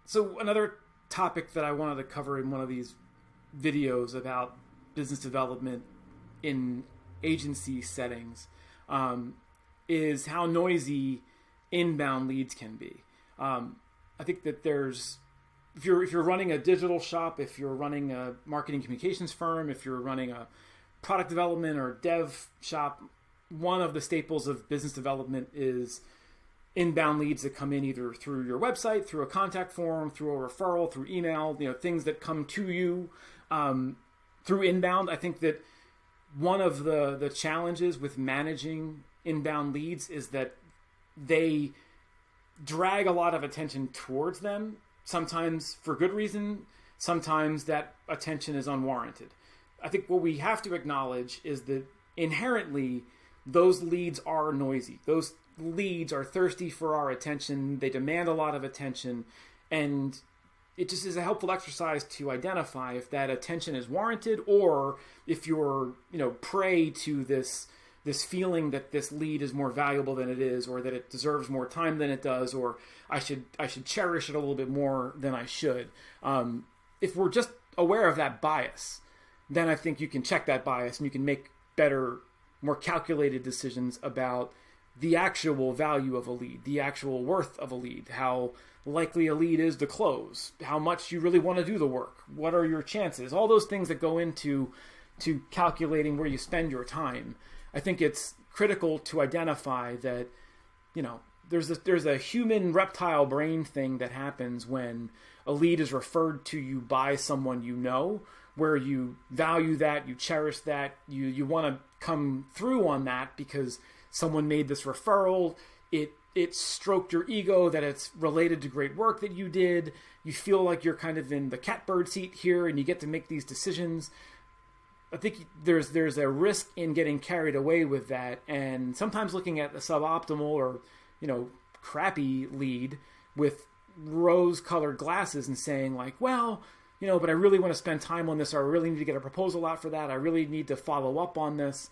So another topic that I wanted to cover in one of these videos about business development in agency settings is how noisy inbound leads can be. I think that if you're running a digital shop, if you're running a marketing communications firm, if you're running a product development or dev shop, one of the staples of business development is inbound leads that come in either through your website, through a contact form, through a referral, through email, things that come to you through inbound. I think that one of the challenges with managing inbound leads is that they drag a lot of attention towards them, sometimes for good reason, sometimes that attention is unwarranted. I think what we have to acknowledge is that inherently those leads are noisy. Those leads are thirsty for our attention. They demand a lot of attention, and it just is a helpful exercise to identify if that attention is warranted, or if you're, prey to this feeling that this lead is more valuable than it is, or that it deserves more time than it does, or I should cherish it a little bit more than I should. If we're just aware of that bias, then I think you can check that bias and you can make better, more calculated decisions about the actual value of a lead, the actual worth of a lead, how likely a lead is to close, how much you really want to do the work, what are your chances, all those things that go into calculating where you spend your time. I think it's critical to identify that, there's a human reptile brain thing that happens when a lead is referred to you by someone where you value that, you cherish that, you want to come through on that because someone made this referral, it stroked your ego that it's related to great work that you did, you feel like you're kind of in the catbird seat here and you get to make these decisions. I think there's a risk in getting carried away with that, and sometimes looking at the suboptimal or, crappy lead with rose-colored glasses and saying like, well, but I really want to spend time on this, or I really need to get a proposal out for that, I really need to follow up on this,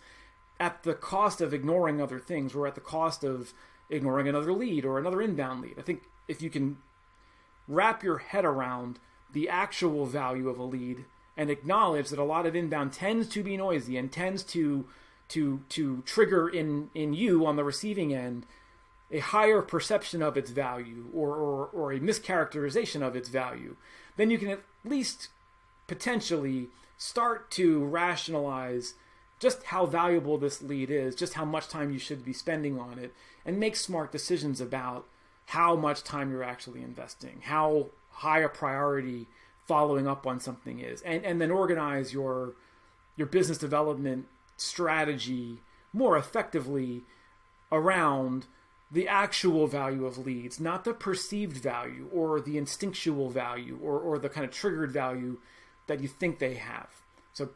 at the cost of ignoring other things, or at the cost of ignoring another lead or another inbound lead. I think if you can wrap your head around the actual value of a lead and acknowledge that a lot of inbound tends to be noisy and tends to trigger in you on the receiving end a higher perception of its value or a mischaracterization of its value, then you can at least potentially start to rationalize just how valuable this lead is, just how much time you should be spending on it, and make smart decisions about how much time you're actually investing, how high a priority following up on something is, and then organize your business development strategy more effectively around the actual value of leads, not the perceived value or the instinctual value or the kind of triggered value that you think they have. So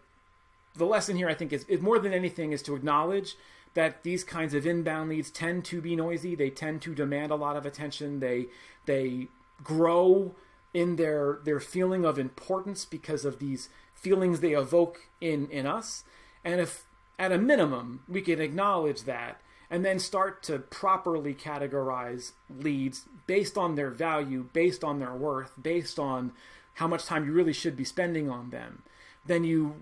the lesson here, I think, is more than anything is to acknowledge that these kinds of inbound leads tend to be noisy. They tend to demand a lot of attention. They grow in their feeling of importance because of these feelings they evoke in us. And if, at a minimum, we can acknowledge that and then start to properly categorize leads based on their value, based on their worth, based on how much time you really should be spending on them, then you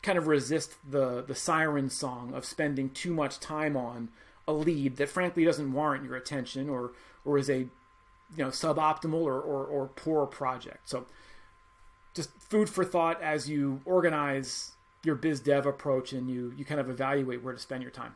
kind of resist the siren song of spending too much time on a lead that frankly doesn't warrant your attention or is a suboptimal or poor project. So just food for thought as you organize your biz dev approach and you kind of evaluate where to spend your time.